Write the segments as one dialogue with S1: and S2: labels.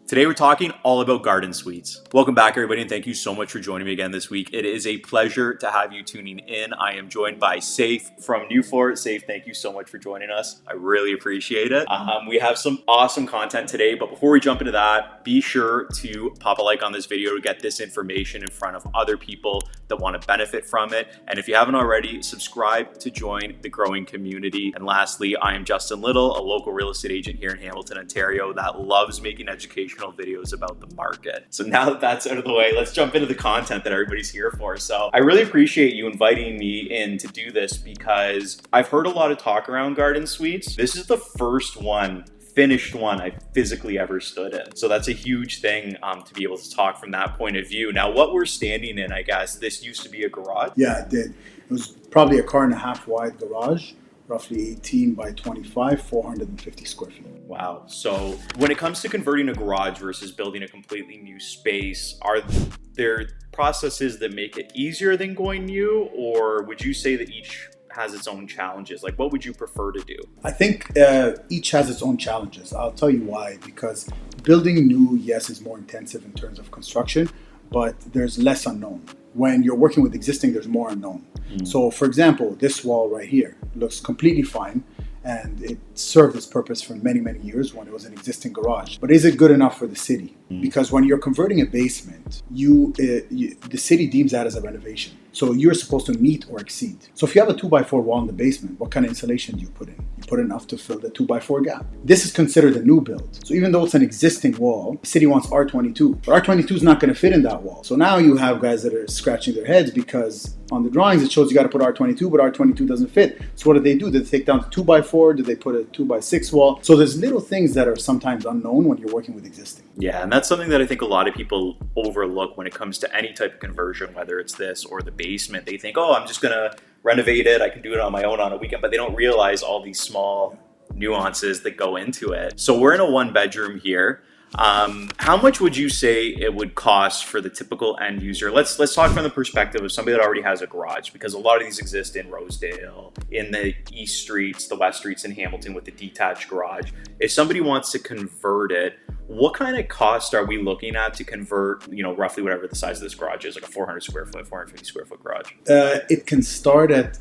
S1: Today we're talking all about garden suites. Welcome back everybody, and thank you so much for joining me again this week. It is a pleasure to have you tuning in. I am joined by Seif from Newfore. Seif, thank you so much for joining us. I really appreciate it. We have some awesome content today, but before we jump into that, be sure to pop a like on this video to get this information in front of other people that want to benefit from it. And if you haven't already, subscribe to join the growing community. And lastly, I am Justin Little, a local real estate agent here in Hamilton, Ontario that loves making educational videos about the market. So now that that's out of the way, let's jump into the content that everybody's here for. So I really appreciate you inviting me in to do this because I've heard a lot of talk around garden suites. This is the first finished one I physically ever stood in. So that's a huge thing to be able to talk from that point of view. Now, what we're standing in, I guess, this used to be a garage?
S2: Yeah, it did. It was probably a car and a half wide garage, roughly 18 by 25, 450 square feet.
S1: Wow. So when it comes to converting a garage versus building a completely new space, are there processes that make it easier than going new, or would you say that each has its own challenges? Like, what would you prefer to do?
S2: I think each has its own challenges. I'll tell you why. Because building new, yes, is more intensive in terms of construction, but there's less unknown. When you're working with existing, there's more unknown. So for example, this wall right here looks completely fine, and it served its purpose for many, many years when it was an existing garage. But is it good enough for the city? Because when you're converting a basement, the city deems that as a renovation. So you're supposed to meet or exceed. So if you have a 2x4 wall in the basement, what kind of insulation do you put in? You put enough to fill the 2x4 gap. This is considered a new build. So even though it's an existing wall, the city wants R22. But R22 is not going to fit in that wall. So now you have guys that are scratching their heads because on the drawings it shows you got to put R22, but R22 doesn't fit. So what do? Did they take down the 2x4? Did they put a 2x6 wall? So there's little things that are sometimes unknown when you're working with existing.
S1: Yeah, and that's something that I think a lot of people overlook when it comes to any type of conversion, whether it's this or the basement. They think, oh, I'm just going to renovate it. I can do it on my own on a weekend, but they don't realize all these small nuances that go into it. So we're in a one bedroom here. How much would you say it would cost for the typical end user? Let's talk from the perspective of somebody that already has a garage, because a lot of these exist in Rosedale, in the East Streets, the West Streets in Hamilton with the detached garage. If somebody wants to convert it, what kind of cost are we looking at to convert, roughly whatever the size of this garage is, like a 400 square foot, 450 square foot garage?
S2: It can start at,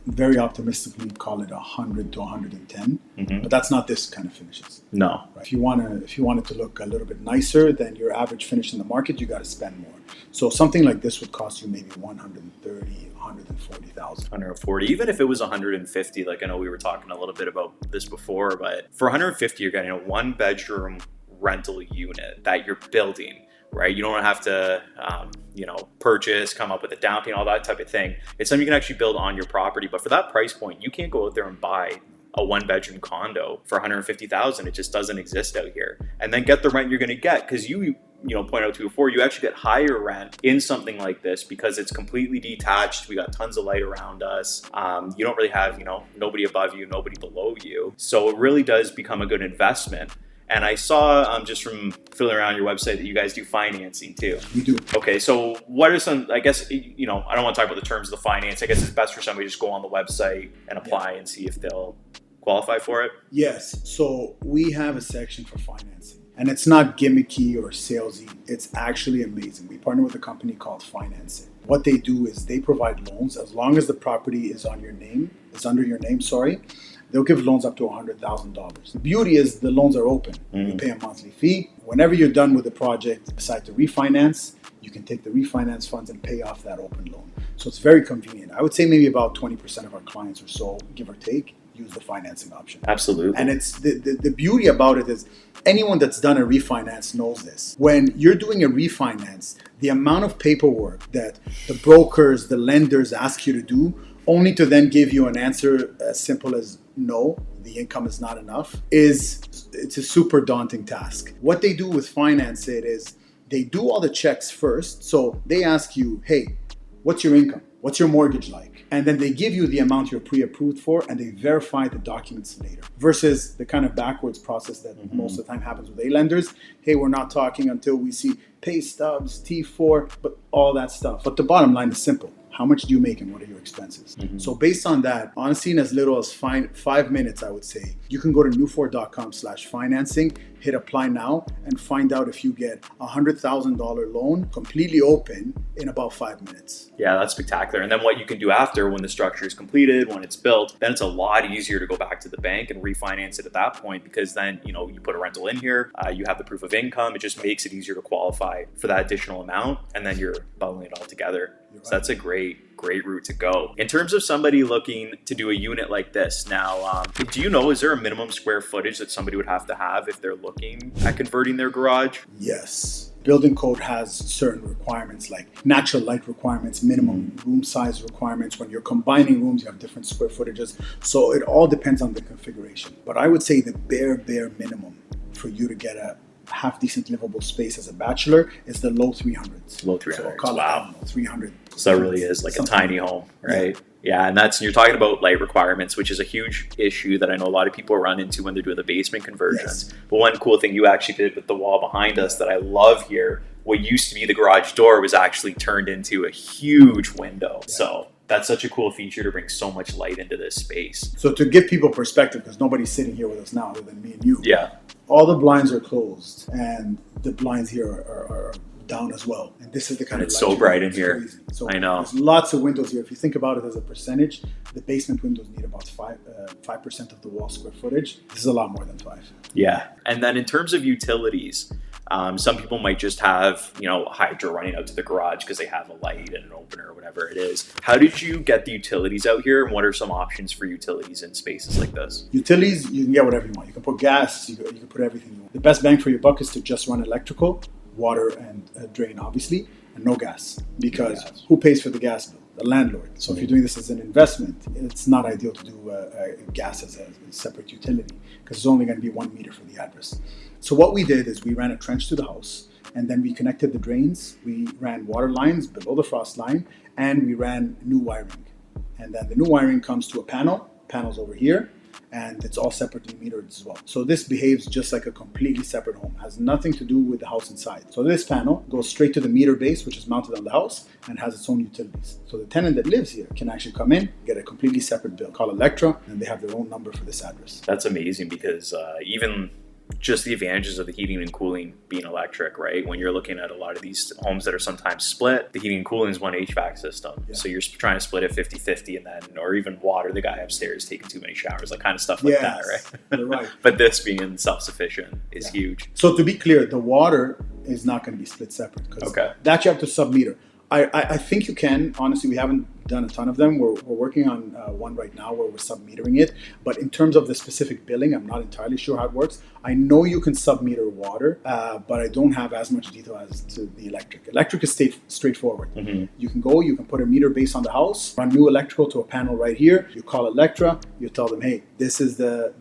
S2: very optimistically, call it 100 to 110, but that's not this kind of finishes.
S1: No.
S2: Right? If you want it to look a little bit nicer than your average finish in the market, you got to spend more. So something like this would cost you maybe 130, 140,000.
S1: 140, even if it was 150, like I know we were talking a little bit about this before, but for 150, you're getting a one bedroom rental unit that you're building. Right? You don't have to, purchase, come up with a down payment, all that type of thing. It's something you can actually build on your property. But for that price point, you can't go out there and buy a one bedroom condo for 150,000. It just doesn't exist out here. And then get the rent you're going to get, because you point out to before, you actually get higher rent in something like this because it's completely detached. We got tons of light around us. You don't really have, nobody above you, nobody below you. So it really does become a good investment. And I saw just from filling around your website that you guys do financing too.
S2: We do.
S1: Okay, so what are some, I guess, I don't want to talk about the terms of the finance. I guess it's best for somebody to just go on the website and apply and see if they'll qualify for it.
S2: Yes, so we have a section for financing. And it's not gimmicky or salesy. It's actually amazing. We partner with a company called Financing. What they do is they provide loans as long as the property is under your name. They'll give loans up to $100,000. The beauty is the loans are open. You pay a monthly fee. Whenever you're done with the project, decide to refinance, you can take the refinance funds and pay off that open loan. So it's very convenient. I would say maybe about 20% of our clients or so, give or take, use the financing option.
S1: Absolutely.
S2: And it's the beauty about it is anyone that's done a refinance knows this. When you're doing a refinance, the amount of paperwork that the brokers, the lenders ask you to do, only to then give you an answer as simple as no, the income is not enough, it's a super daunting task. What they do with Finance It is they do all the checks first. So they ask you, hey, what's your income? What's your mortgage like? And then they give you the amount you're pre-approved for, and they verify the documents later. Versus the kind of backwards process that most of the time happens with A-lenders. Hey, we're not talking until we see pay stubs, T4, but all that stuff. But the bottom line is simple. How much do you make and what are your expenses? So based on that, honestly, in as little as 5 minutes, I would say, you can go to newfore.com/financing, hit apply now, and find out if you get a $100,000 loan completely open in about 5 minutes.
S1: Yeah, that's spectacular. And then what you can do after, when the structure is completed, when it's built, then it's a lot easier to go back to the bank and refinance it at that point, because then, you know, you put a rental in here, you have the proof of income. It just makes it easier to qualify for that additional amount, and then you're bundling it all together.
S2: Right.
S1: So that's a great route to go. In terms of somebody looking to do a unit like this now, do you know, is there a minimum square footage that somebody would have to have if they're looking at converting their garage?
S2: Yes. Building code has certain requirements like natural light requirements, minimum room size requirements. When you're combining rooms, you have different square footages. So it all depends on the configuration. But I would say the bare minimum for you to get a half decent livable space as a bachelor is the low 300s.
S1: Low 300s.
S2: So call
S1: Wow.
S2: it 300.
S1: So that really is like a tiny home, right? Yeah, and you're talking about light requirements, which is a huge issue that I know a lot of people run into when they're doing the basement conversions.
S2: Yes.
S1: But one cool thing you actually did with the wall behind us that I love here, what used to be the garage door was actually turned into a huge window.
S2: Yeah.
S1: So that's such a cool feature to bring so much light into this space.
S2: So to give people perspective, because nobody's sitting here with us now other than me and you.
S1: Yeah.
S2: All the blinds are closed, and the blinds here are down as well. And this is the kind
S1: And
S2: of
S1: it's
S2: light
S1: so bright in
S2: it's
S1: here.
S2: crazy. So
S1: I know.
S2: there's lots of windows here. If you think about it as a percentage, the basement windows need about 5% of the wall square footage. This is a lot more than 5.
S1: Yeah. And then in terms of utilities, some people might just have, you know, a hydro running out to the garage because they have a light and an opener or whatever it is. How did you get the utilities out here, and what are some options for utilities in spaces like this?
S2: Utilities, you can get whatever you want. You can put gas, you can put everything you want. The best bang for your buck is to just run electrical, water, and drain, obviously, and no gas. Because who pays for the gas bill? The landlord. So if you're doing this as an investment, it's not ideal to do gas as a separate utility, because it's only going to be 1 meter for the address. So what we did is we ran a trench to the house, and then we connected the drains. We ran water lines below the frost line, and we ran new wiring. And then the new wiring comes to a panel's over here, and it's all separately metered as well. So this behaves just like a completely separate home. It has nothing to do with the house inside. So this panel goes straight to the meter base, which is mounted on the house and has its own utilities. So the tenant that lives here can actually come in, get a completely separate bill, call Electra, and they have their own number for this address.
S1: That's amazing, because even just the advantages of the heating and cooling being electric, right? When you're looking at a lot of these homes that are sometimes split, the heating and cooling is one HVAC system. Yeah. So you're trying to split it 50-50, and then, or even water the guy upstairs taking too many showers, like kind of stuff like that, right?
S2: You're right.
S1: But this being self-sufficient is huge.
S2: So to be clear, the water is not going to be split separate, because that you have to sub-meter. I think you can. Honestly, we haven't done a ton of them. We're working on one right now where we're sub-metering it. But in terms of the specific billing, I'm not entirely sure how it works. I know you can sub-meter water, but I don't have as much detail as to the electric. Electric is straightforward. Mm-hmm. You can put a meter base on the house, run new electrical to a panel right here. You call Electra, you tell them, hey, this is the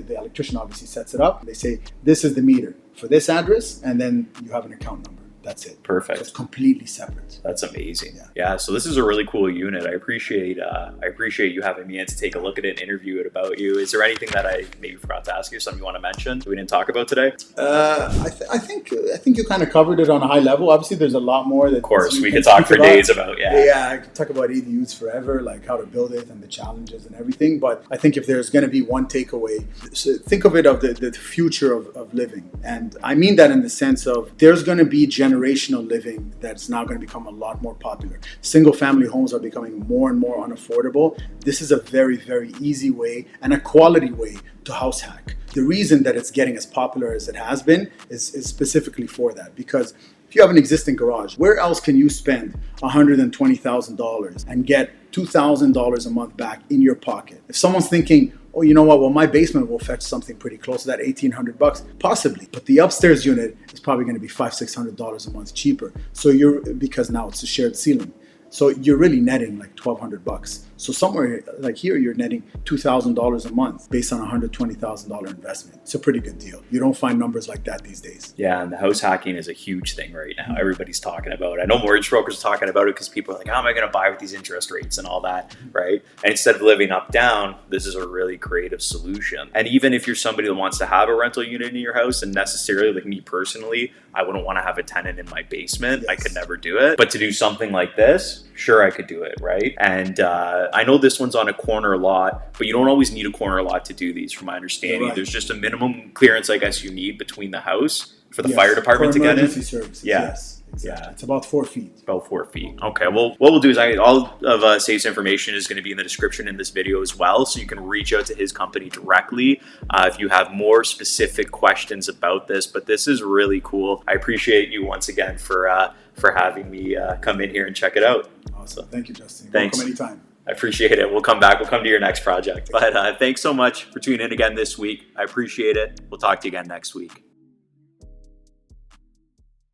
S2: electrician obviously sets it up. They say, this is the meter for this address, and then you have an account number. That's it.
S1: Perfect.
S2: So it's completely separate.
S1: That's amazing. Yeah. So this is a really cool unit. I appreciate you having me in to take a look at it and interview it about you. Is there anything that I maybe forgot to ask you, something you want to mention that we didn't talk about today?
S2: I think you kind of covered it on a high level. Obviously, there's a lot more that.
S1: Of course, we could talk for days about.
S2: Yeah, I could talk about ADUs forever, like how to build it and the challenges and everything. But I think if there's going to be one takeaway, so think of it of the future of living, and I mean that in the sense of there's going to be generational living that's now going to become a lot more popular. Single family homes are becoming more and more unaffordable. This is a very, very easy way and a quality way to house hack. The reason that it's getting as popular as it has been is specifically for that, because if you have an existing garage, where else can you spend $120,000 and get $2,000 a month back in your pocket? If someone's thinking, oh, you know what? Well, my basement will fetch something pretty close to that $1,800, possibly. But the upstairs unit is probably going to be $500-600 a month cheaper. So because now it's a shared ceiling. So you're really netting like $1,200. So somewhere like here, you're netting $2,000 a month based on a $120,000 investment. It's a pretty good deal. You don't find numbers like that these days.
S1: Yeah, and the house hacking is a huge thing right now. Everybody's talking about it. I know mortgage brokers are talking about it because people are like, how am I going to buy with these interest rates and all that, right? And instead of living up down, this is a really creative solution. And even if you're somebody that wants to have a rental unit in your house, and necessarily like me personally, I wouldn't want to have a tenant in my basement. Yes. I could never do it. But to do something like this, sure, I could do it, right? And I know this one's on a corner lot, but you don't always need a corner lot to do these, from my understanding.
S2: Right.
S1: There's just a minimum clearance, I guess, you need between the house for the
S2: Yes,
S1: fire department
S2: for
S1: to get in.
S2: emergency services.
S1: Yeah.
S2: Yes. Exactly.
S1: Yeah.
S2: It's about 4 feet.
S1: About 4 feet. Okay. Well, what we'll do is all of Seif's information is going to be in the description in this video as well, so you can reach out to his company directly if you have more specific questions about this. But this is really cool. I appreciate you once again for having me come in here and check it out.
S2: Awesome. Thank you, Justin.
S1: Thanks.
S2: Welcome anytime.
S1: I appreciate it. We'll come back. We'll come to your next project. But thanks so much for tuning in again this week. I appreciate it. We'll talk to you again next week.